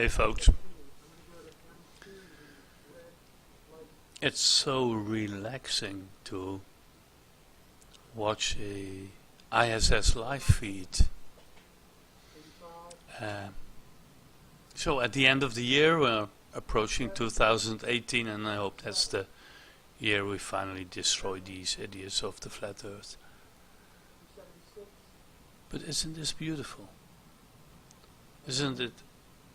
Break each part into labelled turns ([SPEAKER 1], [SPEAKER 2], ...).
[SPEAKER 1] Hey folks, it's so relaxing to watch a ISS live feed. So at the end of the year we're approaching 2018 and I hope that's the year we finally destroy these idiots of the flat earth. But isn't this beautiful? Isn't it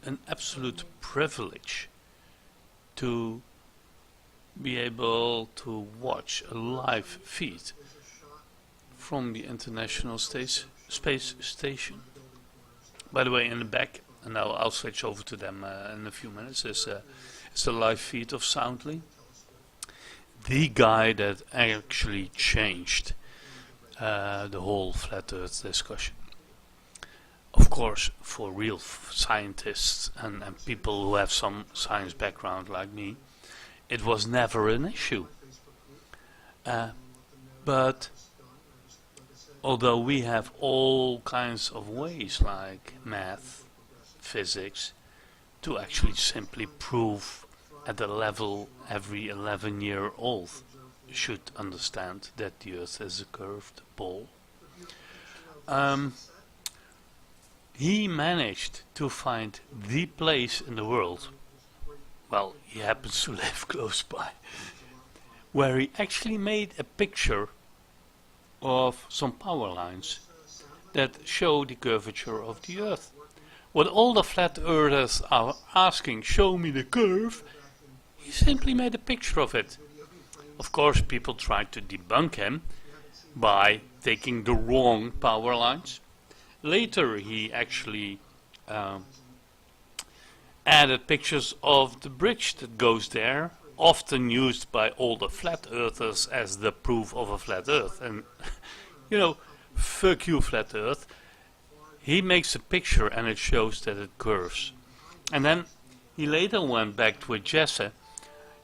[SPEAKER 1] an absolute privilege to be able to watch a live feed from the International Space Station? By the way, in the back, and I'll switch over to them in a few minutes, is a live feed of Soundly, the guy that actually changed the whole flat earth discussion. Of course, for real scientists and people who have some science background like me, it was never an issue. But although we have all kinds of ways like math, physics, to actually simply prove at the level every 11-year-old should understand that the Earth is a curved ball. He managed to find the place in the world, well, he happens to live close by, where he actually made a picture of some power lines that show the curvature of the Earth. What all the flat earthers are asking, show me the curve, he simply made a picture of it. Of course, people tried to debunk him by taking the wrong power lines. Later he actually added pictures of the bridge that goes there, often used by all the flat earthers as the proof of a flat earth. And you know, fuck you flat earth. He makes a picture and it shows that it curves. And then he later went back to Jesse,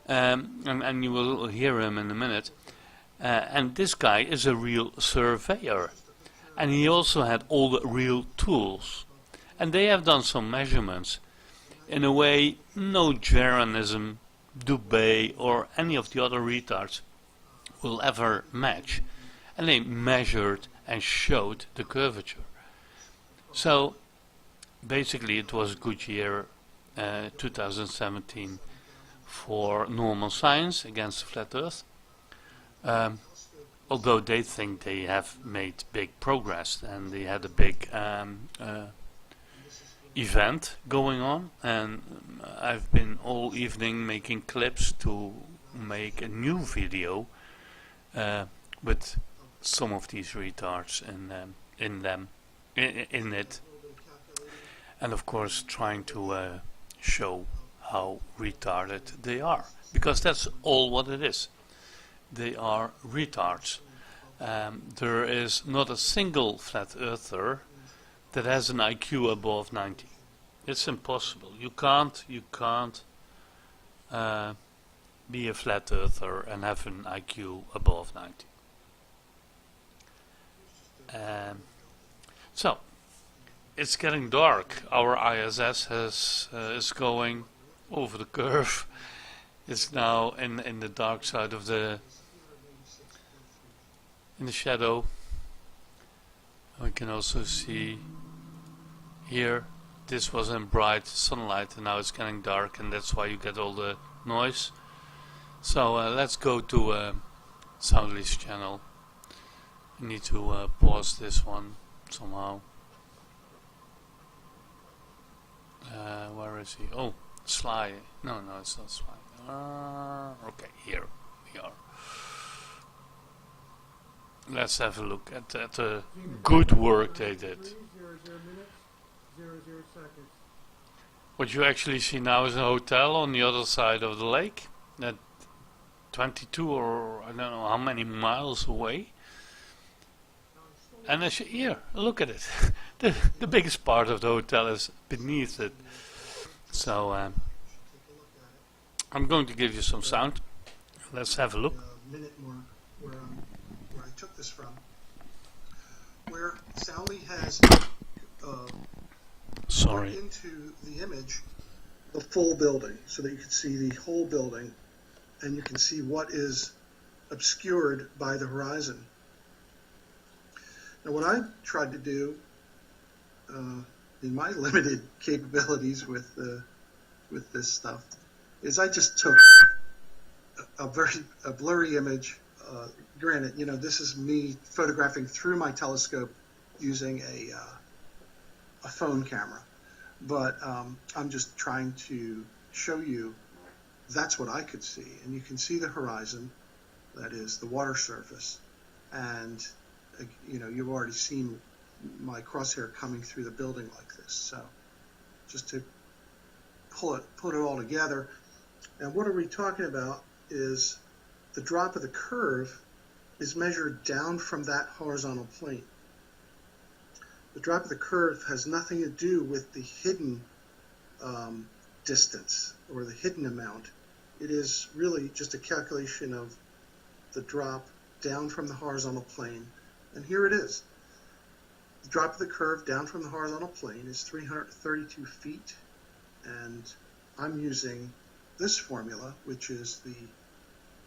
[SPEAKER 1] and you will hear him in a minute. And this guy is a real surveyor. And he also had all the real tools. And they have done some measurements in a way no Jeranism, Dubé or any of the other retards will ever match. And they measured and showed the curvature. So basically it was a good year, 2017, for normal science against the flat earth. Although they think they have made big progress, and they had a big event going on, and I've been all evening making clips to make a new video with some of these retards in it, and of course trying to show how retarded they are, because that's all what it is. They are retards. There is not a single flat earther that has an IQ above 90. It's impossible. You can't be a flat earther and have an IQ above 90. So it's getting dark. Our ISS is going over the curve. It's now in the dark side of the shadow. We can also see here, this was in bright sunlight and now it's getting dark, and that's why you get all the noise. So let's go to Soundly's channel. I need to pause this one somehow. Where is he? Oh, Sly. No, it's not Sly. Okay, here we are. Let's have a look at the good work they did. What you actually see now is a hotel on the other side of the lake, at 22 or I don't know how many miles away. And as here, look at it. the biggest part of the hotel is beneath it. So I'm going to give you some sound. Let's have a look.
[SPEAKER 2] Where I took this from, where Soundly has
[SPEAKER 1] Sorry.
[SPEAKER 2] into the image the full building so that you can see the whole building and you can see what is obscured by the horizon. Now what I tried to do in my limited capabilities with this stuff is I just took a blurry image. Granted, you know, this is me photographing through my telescope using a phone camera, but I'm just trying to show you that's what I could see, and you can see the horizon, that is the water surface, and you know, you've already seen my crosshair coming through the building like this. So just to put it all together, and what are we talking about is the drop of the curve is measured down from that horizontal plane. The drop of the curve has nothing to do with the hidden distance or the hidden amount. It is really just a calculation of the drop down from the horizontal plane. And here it is. The drop of the curve down from the horizontal plane is 332 feet. And I'm using this formula, which is the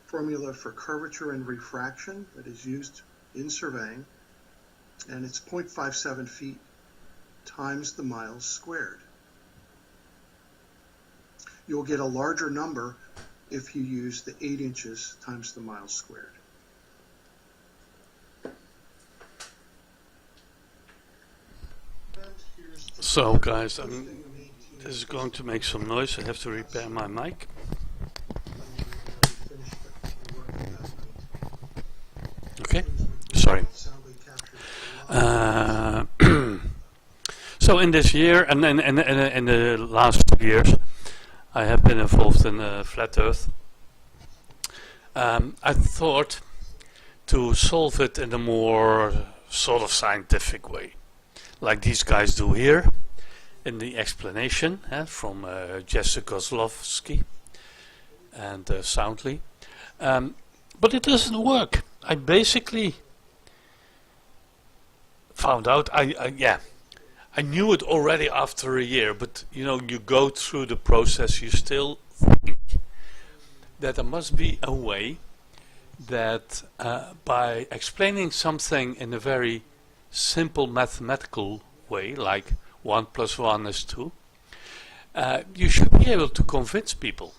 [SPEAKER 2] formula for curvature and refraction that is used in surveying. And it's 0.57 feet times the miles squared. You'll get a larger number if you use the 8 inches times the miles squared.
[SPEAKER 1] So guys, this is going to make some noise. I have to repair my mic. Okay, sorry. So in this year and in the last 2 years, I have been involved in Flat Earth. I thought to solve it in a more sort of scientific way, like these guys do here in the explanation from Jesse Kozlowski and Soundly. But it doesn't work. I basically found out, I knew it already after a year, but you know, you go through the process, you still think that there must be a way that by explaining something in a very simple mathematical way, like 1 + 1 is 2, you should be able to convince people.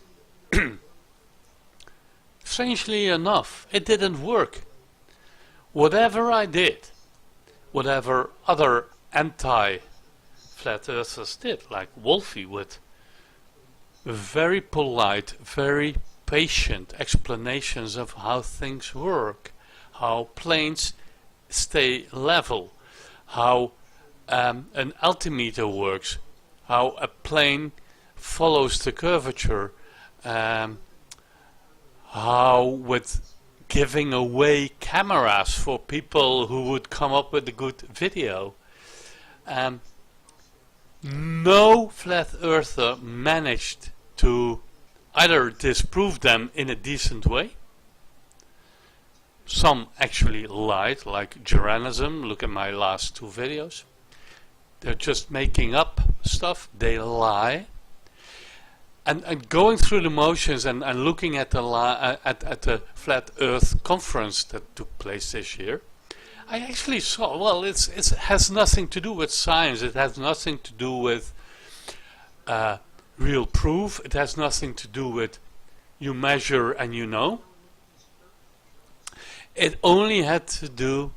[SPEAKER 1] Strangely enough, it didn't work. Whatever I did, whatever other anti-flat earthers did, like Wolfie, with very polite, very patient explanations of how things work, how planes stay level, how an altimeter works, how a plane follows the curvature, how with giving away cameras for people who would come up with a good video. No flat earther managed to either disprove them in a decent way. Some actually lied, like Jeranism. Look at my last 2 videos. They're just making up stuff. They lie. And going through the motions and looking at the Flat Earth conference that took place this year, I actually saw, well, it has nothing to do with science. It has nothing to do with real proof. It has nothing to do with you measure and you know. It only had to do,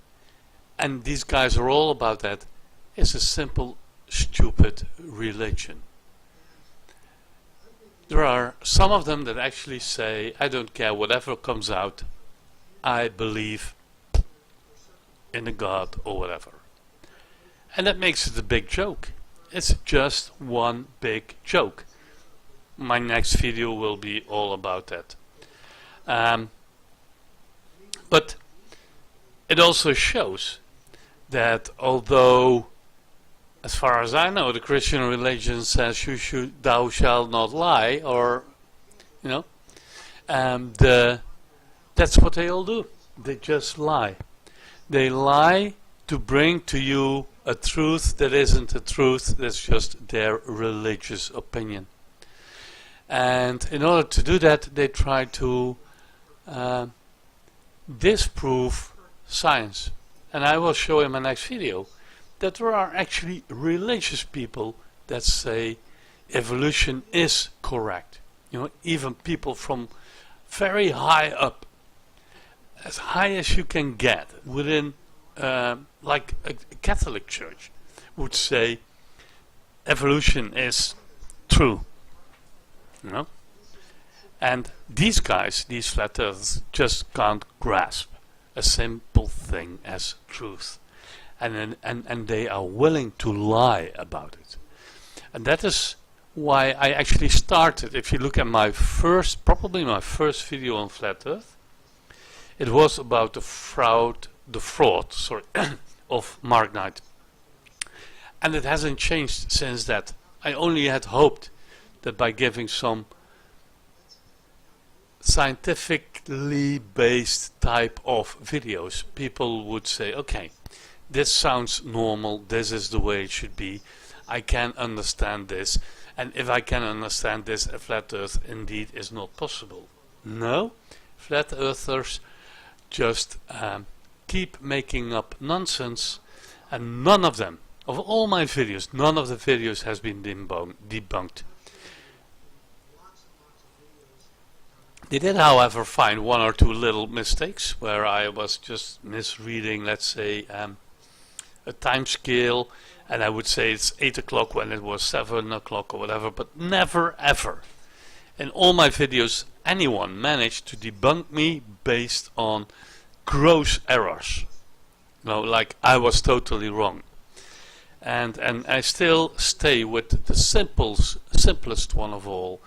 [SPEAKER 1] and these guys are all about that, is a simple, stupid religion. There are some of them that actually say, I don't care whatever comes out, I believe in a God or whatever. And that makes it a big joke. It's just one big joke. My next video will be all about that. But it also shows that although, as far as I know, the Christian religion says thou shalt not lie, or you know, that's what they all do. They just lie. They lie to bring to you a truth that isn't a truth. That's just their religious opinion. And in order to do that, they try to disprove science. And I will show in my next video that there are actually religious people that say evolution is correct. You know, even people from very high up, as high as you can get within like a Catholic church, would say evolution is true. You know? And these guys, these flat earthers, just can't grasp a simple thing as truth. And they are willing to lie about it. And that is why I actually started. If you look at my first, probably my first video on flat earth, it was about the fraud of Mark Knight. And it hasn't changed since that. I only had hoped that by giving some scientifically based type of videos, people would say, okay, this sounds normal, this is the way it should be, I can understand this, and if I can understand this, a flat earth indeed is not possible. No, flat earthers just keep making up nonsense, and none of them, of all my videos, none of the videos has been debunked. They did, however, find one or two little mistakes where I was just misreading, let's say, a time scale, and I would say it's 8 o'clock when it was 7 o'clock or whatever, but never ever in all my videos anyone managed to debunk me based on gross errors. No, like I was totally wrong. And I still stay with the simplest one of all,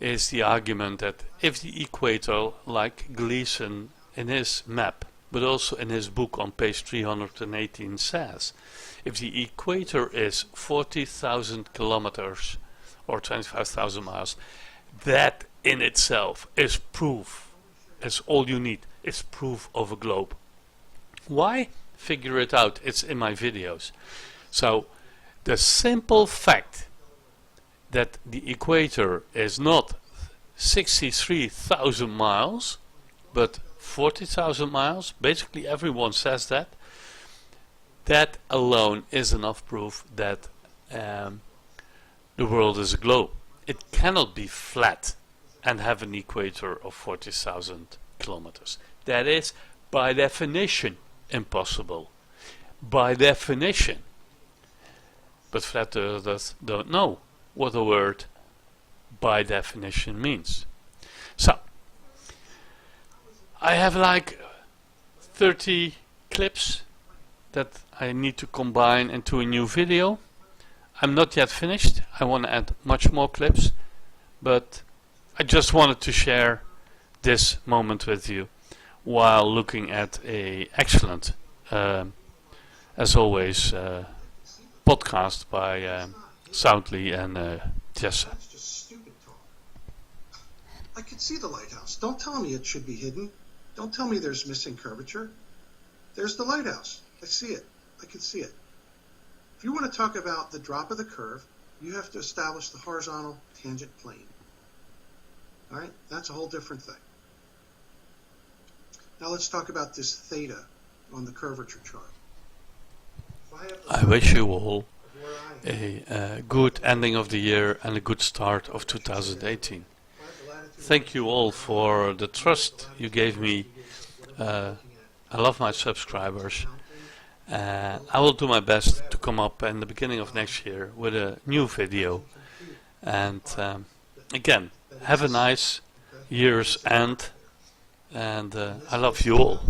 [SPEAKER 1] is the argument that if the equator, like Gleason in his map, but also in his book on page 318 says, if the equator is 40,000 kilometers or 25,000 miles, that in itself is proof. It's all you need. It's proof of a globe. Why? Figure it out. It's in my videos. So the simple fact that the equator is not 63,000 miles but 40,000 miles, basically everyone says that, that alone is enough proof that the world is a globe. It cannot be flat and have an equator of 40,000 kilometers. That is by definition impossible. By definition. But flat earthers don't know what the word by definition means. So, I have like 30 clips that I need to combine into a new video. I'm not yet finished. I want to add much more clips, but I just wanted to share this moment with you while looking at a excellent, as always, podcast by Soundly and Jesse.
[SPEAKER 2] That's just stupid talk. I could see the lighthouse. Don't tell me it should be hidden. Don't tell me there's missing curvature. There's the lighthouse. I see it. I can see it. If you want to talk about the drop of the curve, you have to establish the horizontal tangent plane. All right? That's a whole different thing. Now let's talk about this theta on the curvature chart.
[SPEAKER 1] I wish you all a good ending of the year and a good start of 2018. Thank you all for the trust you gave me. I love my subscribers. I will do my best to come up in the beginning of next year with a new video. And again, have a nice year's end. And I love you all.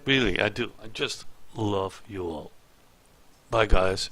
[SPEAKER 1] Really, I do. I just love you all. Bye, guys.